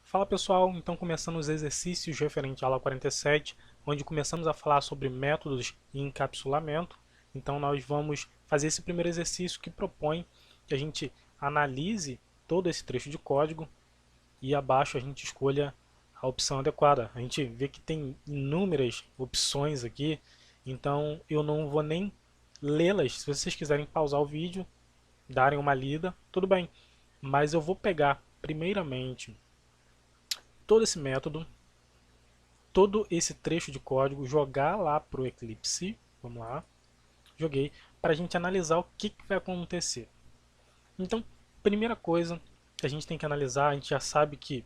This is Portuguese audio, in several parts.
Fala pessoal, então começando os exercícios referente à aula 47, onde começamos a falar sobre métodos e encapsulamento. Então nós vamos fazer esse primeiro exercício que propõe que a gente analise todo esse trecho de código e abaixo a gente escolha a opção adequada. A gente vê que tem inúmeras opções aqui, então eu não vou nem lê-las. Se vocês quiserem pausar o vídeo, darem uma lida, tudo bem. Mas eu vou pegar primeiramente todo esse método, todo esse trecho de código, jogar lá para o Eclipse, vamos lá, joguei, para a gente analisar o que vai acontecer. Então, primeira coisa que a gente tem que analisar, a gente já sabe que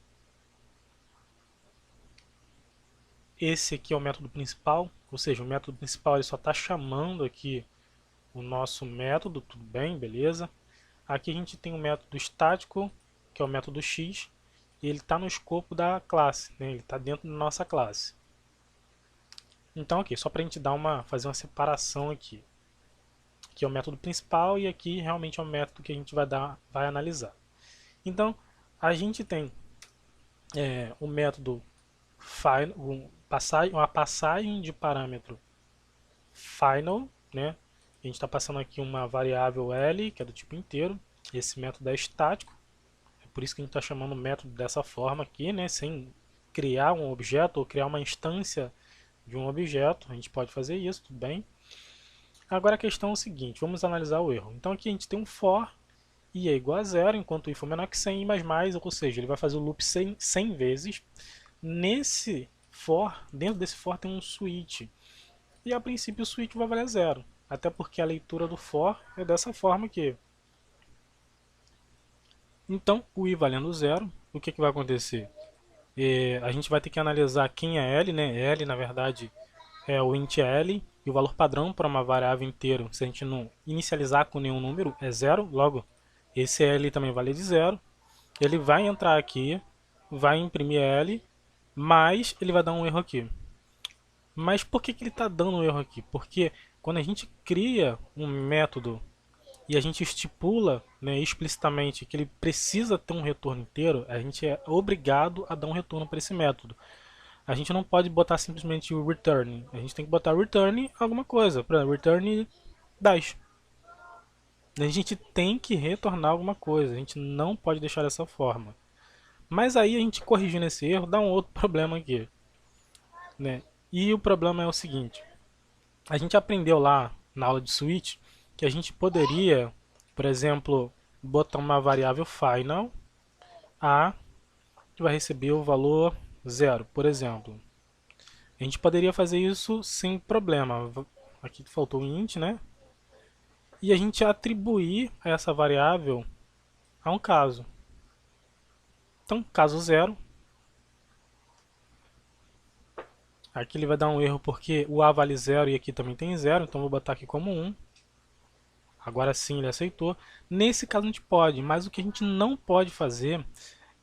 esse aqui é o método principal, ou seja, o método principal ele só está chamando aqui o nosso método, tudo bem, beleza. Aqui a gente tem o método estático, que é o método X, e ele está no escopo da classe, né? Ele está dentro da nossa classe. Então aqui, só para a gente fazer uma separação aqui. Aqui é o método principal e aqui realmente é o método que a gente vai analisar. Então, a gente tem o método uma passagem de parâmetro final, né? A gente está passando aqui uma variável L, que é do tipo inteiro. Esse método é estático. É por isso que a gente está chamando o método dessa forma aqui, né? Sem criar um objeto ou criar uma instância de um objeto. A gente pode fazer isso, tudo bem. Agora a questão é o seguinte, vamos analisar o erro. Então aqui a gente tem um for, i é igual a zero, enquanto i for menor que 100, i mais, ou seja, ele vai fazer o loop 100 vezes. Nesse for, dentro desse for tem um switch. E a princípio o switch vai valer zero. Até porque a leitura do for é dessa forma aqui. Então, o i valendo zero, o que vai acontecer? A gente vai ter que analisar quem é L, né? L, na verdade, é o int L, e o valor padrão para uma variável inteira, se a gente não inicializar com nenhum número, é zero. Logo, esse L também vale de zero. Ele vai entrar aqui, vai imprimir L, mas ele vai dar um erro aqui. Mas por que ele está dando um erro aqui? Porque quando a gente cria um método e a gente estipula, né, explicitamente que ele precisa ter um retorno inteiro, a gente é obrigado a dar um retorno para esse método. A gente não pode botar simplesmente o return, a gente tem que botar return alguma coisa, para return 10. A gente tem que retornar alguma coisa, a gente não pode deixar dessa forma. Mas aí a gente corrigindo esse erro dá um outro problema aqui, né? E o problema é o seguinte, a gente aprendeu lá na aula de switch que a gente poderia, por exemplo, botar uma variável final a que vai receber o valor zero, por exemplo. A gente poderia fazer isso sem problema. Aqui faltou o int, né? E a gente atribuir a essa variável a um caso. Então, caso zero. Aqui ele vai dar um erro porque o a vale zero e aqui também tem zero, então vou botar aqui como 1. Agora sim ele aceitou. Nesse caso a gente pode, mas o que a gente não pode fazer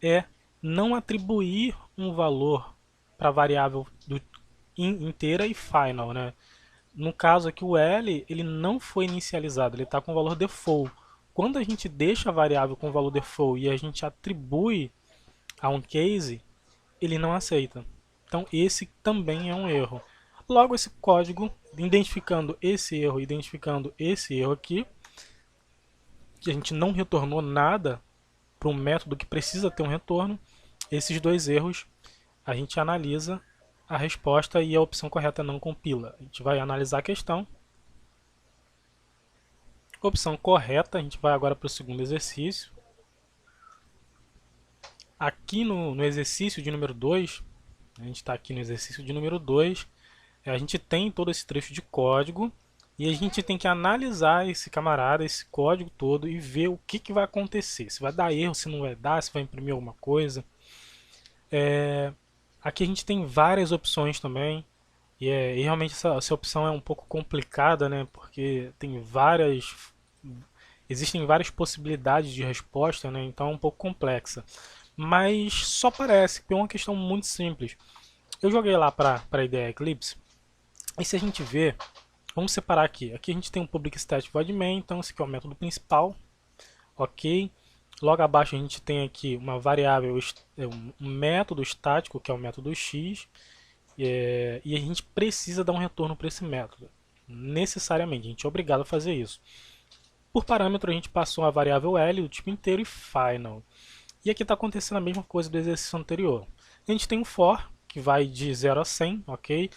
é não atribuir um valor para a variável inteira e final, né? No caso aqui o L ele não foi inicializado, ele está com o valor default. Quando a gente deixa a variável com o valor default e a gente atribui a um case, ele não aceita. Então esse também é um erro. Logo esse código, identificando esse erro aqui, que a gente não retornou nada para um método que precisa ter um retorno, esses dois erros a gente analisa a resposta e a opção correta não compila. A gente vai analisar a questão. Opção correta, a gente vai agora para o segundo exercício. Aqui no exercício de número 2, a gente está aqui no exercício de número 2, a gente tem todo esse trecho de código e a gente tem que analisar esse camarada, esse código todo e ver o que vai acontecer. Se vai dar erro, se não vai dar, se vai imprimir alguma coisa. Aqui a gente tem várias opções também. E realmente essa opção é um pouco complicada, né? Porque existem várias possibilidades de resposta, né? Então é um pouco complexa. Mas só parece que é uma questão muito simples. Eu joguei lá para a ideia Eclipse. E se a gente ver, vamos separar aqui. Aqui a gente tem um public static void main, então esse aqui é o método principal. Ok. Logo abaixo a gente tem aqui uma variável, um método estático, que é o método x, e a gente precisa dar um retorno para esse método. Necessariamente, a gente é obrigado a fazer isso. Por parâmetro, a gente passou a variável L, do tipo inteiro, e final. E aqui está acontecendo a mesma coisa do exercício anterior. A gente tem um for, que vai de 0 a 100, ok?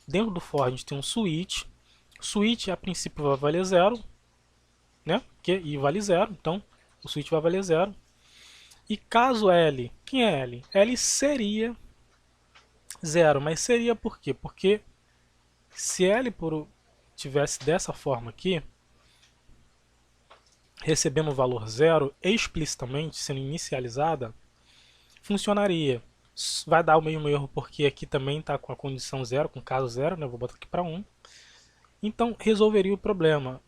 Dentro do for a gente tem um switch. Switch a princípio vai valer 0, né? E vale 0, então o switch vai valer 0. E caso L, quem é L? L seria 0, mas seria por quê? Porque se L tivesse dessa forma aqui, recebendo o valor 0 explicitamente, sendo inicializada, funcionaria. Vai dar o mesmo erro porque aqui também está com a condição 0, com caso 0, né? Vou botar aqui para 1. Então resolveria o problema.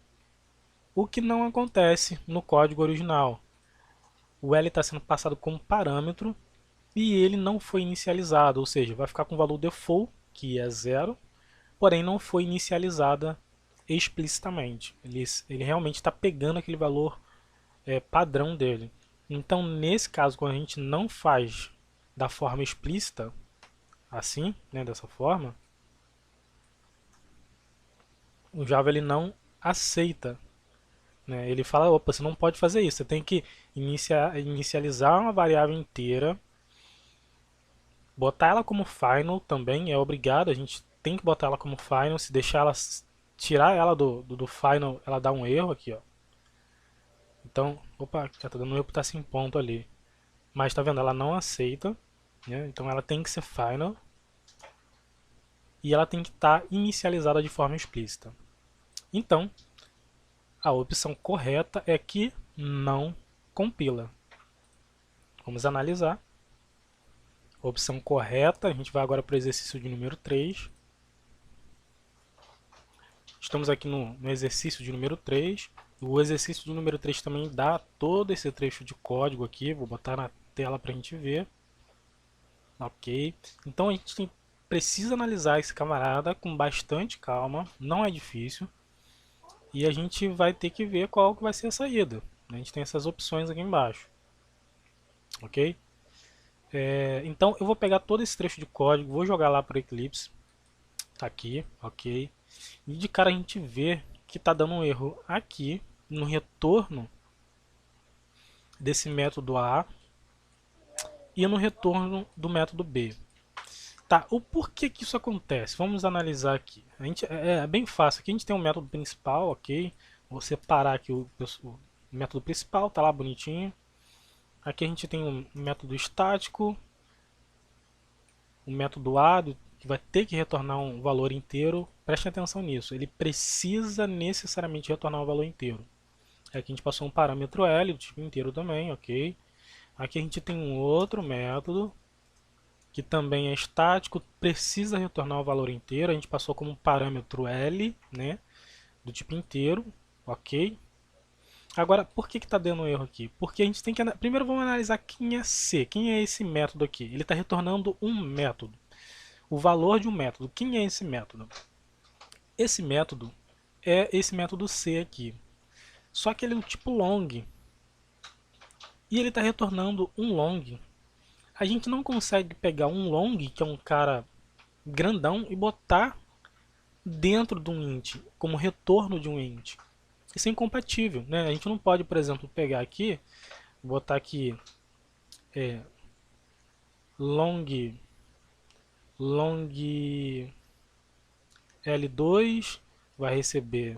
O que não acontece no código original. O L está sendo passado como parâmetro e ele não foi inicializado, ou seja, vai ficar com o valor default, que é 0, porém não foi inicializada explicitamente. Ele realmente está pegando aquele valor padrão dele. Então, nesse caso, quando a gente não faz da forma explícita, assim, né, dessa forma, o Java ele não aceita. Né? Ele fala, opa, você não pode fazer isso, você tem que inicializar uma variável inteira, botar ela como final também, é obrigado, a gente tem que botar ela como final, se deixar ela, tirar ela do final, ela dá um erro aqui, ó. Então, opa, já tá dando um erro porque tá sem ponto ali. Mas tá vendo, ela não aceita, né? Então ela tem que ser final e ela tem que estar inicializada de forma explícita. Então, a opção correta é que não compila. Vamos analisar. A opção correta, a gente vai agora para o exercício de número 3. Estamos aqui no exercício de número 3. O exercício de número 3 também dá todo esse trecho de código aqui. Vou botar na tela para a gente ver. Ok. Então a gente precisa analisar esse camarada com bastante calma. Não é difícil. E a gente vai ter que ver qual que vai ser a saída. A gente tem essas opções aqui embaixo. Ok? Então eu vou pegar todo esse trecho de código, vou jogar lá para o Eclipse. Tá aqui, ok. E de cara a gente vê que está dando um erro aqui no retorno desse método A e no retorno do método B. Tá, o porquê que isso acontece? Vamos analisar aqui. É bem fácil. Aqui a gente tem um método principal, ok? Vou separar aqui o método principal, tá lá bonitinho. Aqui a gente tem um método estático, o método A, que vai ter que retornar um valor inteiro. Preste atenção nisso, ele precisa necessariamente retornar um valor inteiro. Aqui a gente passou um parâmetro L, do tipo inteiro também, ok? Aqui a gente tem um outro método, que também é estático, precisa retornar o valor inteiro. A gente passou como um parâmetro L, né, do tipo inteiro, ok? Agora, por que está dando erro aqui? Porque a gente tem que... Primeiro vamos analisar quem é C, quem é esse método aqui. Ele está retornando um método, o valor de um método. Quem é esse método? Esse método é esse método C aqui. Só que ele é do tipo long. E ele está retornando um long. A gente não consegue pegar um long, que é um cara grandão, e botar dentro de um int, como retorno de um int. Isso é incompatível, né? A gente não pode, por exemplo, pegar aqui, botar aqui long L2 vai receber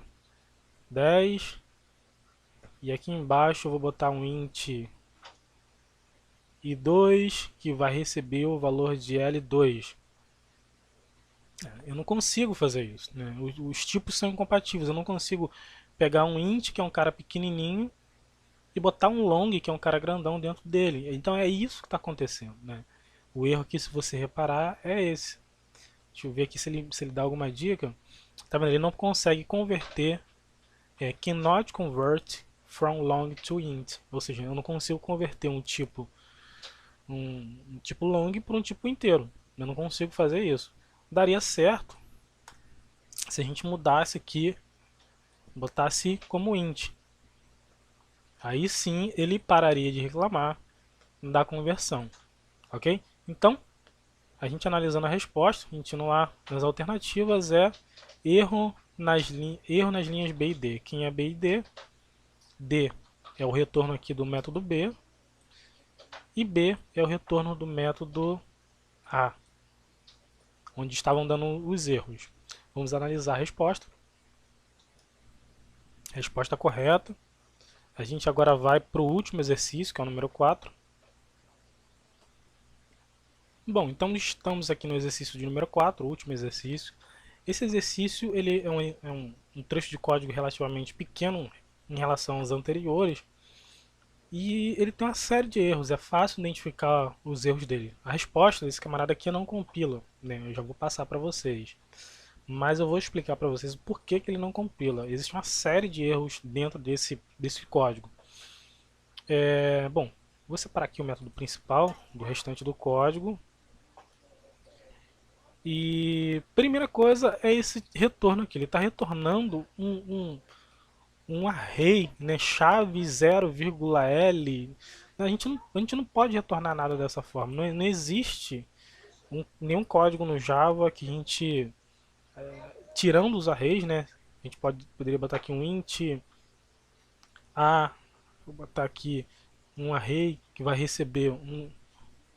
10 e aqui embaixo eu vou botar um int i2 que vai receber o valor de L2. Eu não consigo fazer isso, né? Os tipos são incompatíveis, eu não consigo pegar um int que é um cara pequenininho e botar um long que é um cara grandão dentro dele. Então é isso que está acontecendo, né? O erro aqui, se você reparar, é esse. Deixa eu ver aqui se ele dá alguma dica. Tá vendo? Ele não consegue converter, cannot convert from long to int. Ou seja, eu não consigo converter um tipo long para um tipo inteiro. Eu não consigo fazer isso. Daria certo se a gente mudasse aqui, botasse como int. Aí sim ele pararia de reclamar da conversão, ok? Então, a gente analisando a resposta, continuar nas alternativas é erro nas linhas B e D. Quem é B e D? D é o retorno aqui do método B e B é o retorno do método A, onde estavam dando os erros. Vamos analisar a resposta. Resposta correta. A gente agora vai para o último exercício, que é o número 4. Bom, então estamos aqui no exercício de número 4, o último exercício. Esse exercício ele é um trecho de código relativamente pequeno em relação aos anteriores, e ele tem uma série de erros, é fácil identificar os erros dele. A resposta desse camarada aqui não compila, né? Eu já vou passar para vocês. Mas eu vou explicar para vocês o porquê que ele não compila. Existe uma série de erros dentro desse código. Bom, vou separar aqui o método principal do restante do código. E primeira coisa é esse retorno aqui. Ele está retornando um array, né, chave 0,L. A gente não pode retornar nada dessa forma. Não existe nenhum código no Java que a gente, tirando os arrays, né, a gente poderia botar aqui um int a, vou botar aqui um array que vai receber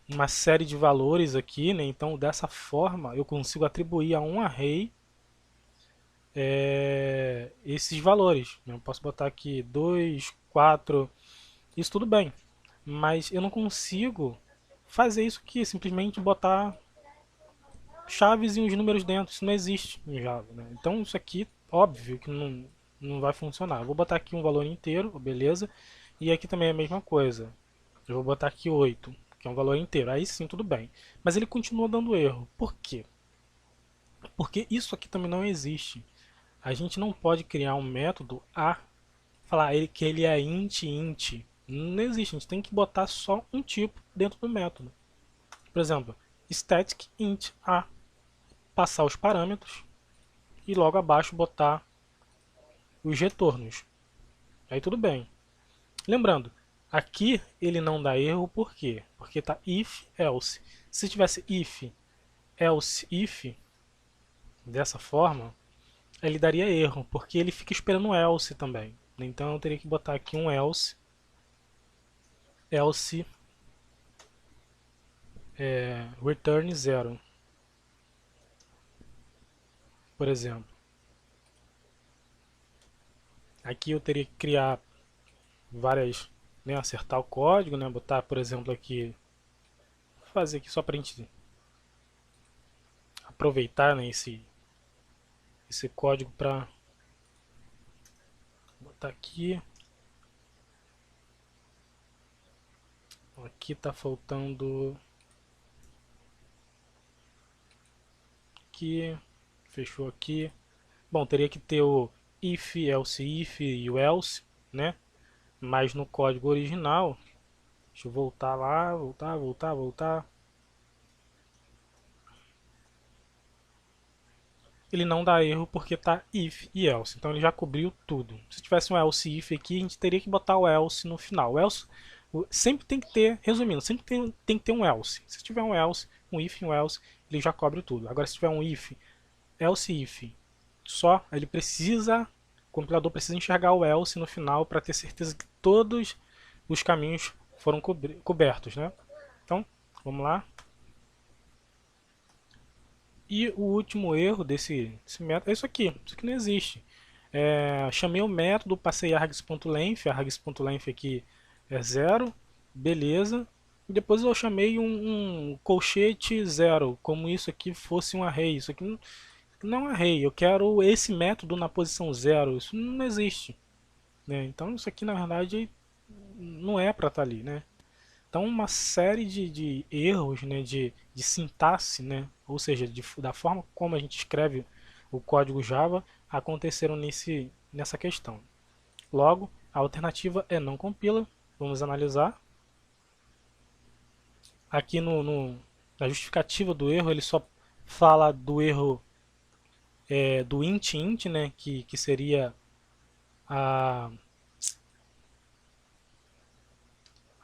uma série de valores aqui, né? Então dessa forma eu consigo atribuir a um array esses valores. Eu posso botar aqui 2, 4, isso tudo bem, mas eu não consigo fazer isso aqui, simplesmente botar chaves e os números dentro. Isso não existe em Java, né? Então isso aqui, óbvio que não vai funcionar. Eu vou botar aqui um valor inteiro, beleza, e aqui também é a mesma coisa. Eu vou botar aqui 8, que é um valor inteiro, aí sim tudo bem, mas ele continua dando erro. Por quê? Porque isso aqui também não existe. A gente não pode criar um método a falar que ele é int. Não existe, a gente tem que botar só um tipo dentro do método. Por exemplo, static int a, passar os parâmetros e logo abaixo botar os retornos. Aí tudo bem. Lembrando, aqui ele não dá erro, por quê? Porque está if, else. Se tivesse if, else, if, dessa forma, ele daria erro, porque ele fica esperando um else também. Então eu teria que botar aqui um else return 0, por exemplo. Aqui eu teria que criar várias, né, acertar o código, né, botar, por exemplo, aqui, fazer aqui só para a gente aproveitar, né, esse código para botar aqui. Aqui está faltando aqui, fechou aqui. Bom, teria que ter o if, else if e o else, né? Mas no código original, deixa eu voltar lá, voltar. Ele não dá erro porque tá if e else, então ele já cobriu tudo. Se tivesse um else if aqui, a gente teria que botar o else no final. O else sempre tem que ter, resumindo, sempre tem que ter um else. Se tiver um else, um if e um else, ele já cobre tudo. Agora se tiver um if, else if, só ele precisa, o compilador precisa enxergar o else no final para ter certeza que todos os caminhos foram cobertos, né? Então, vamos lá. E o último erro desse método é isso aqui não existe. Chamei o método, passei args.length, args.length aqui é 0, beleza. E depois eu chamei um colchete 0, como isso aqui fosse um array. Isso aqui não é um array, eu quero esse método na posição 0, isso não existe, né? Então isso aqui na verdade não é para estar ali, né? Então uma série de erros, né, de sintaxe, né, ou seja, da forma como a gente escreve o código Java, aconteceram nessa questão. Logo, a alternativa é não compila. Vamos analisar. Aqui na justificativa do erro, ele só fala do erro do int, né, que seria a,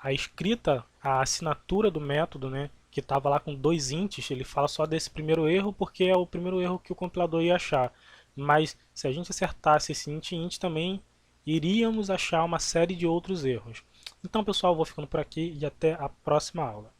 a escrita, a assinatura do método, né, que estava lá com dois ints, ele fala só desse primeiro erro porque é o primeiro erro que o compilador ia achar. Mas se a gente acertasse esse int também, iríamos achar uma série de outros erros. Então, pessoal, eu vou ficando por aqui e até a próxima aula.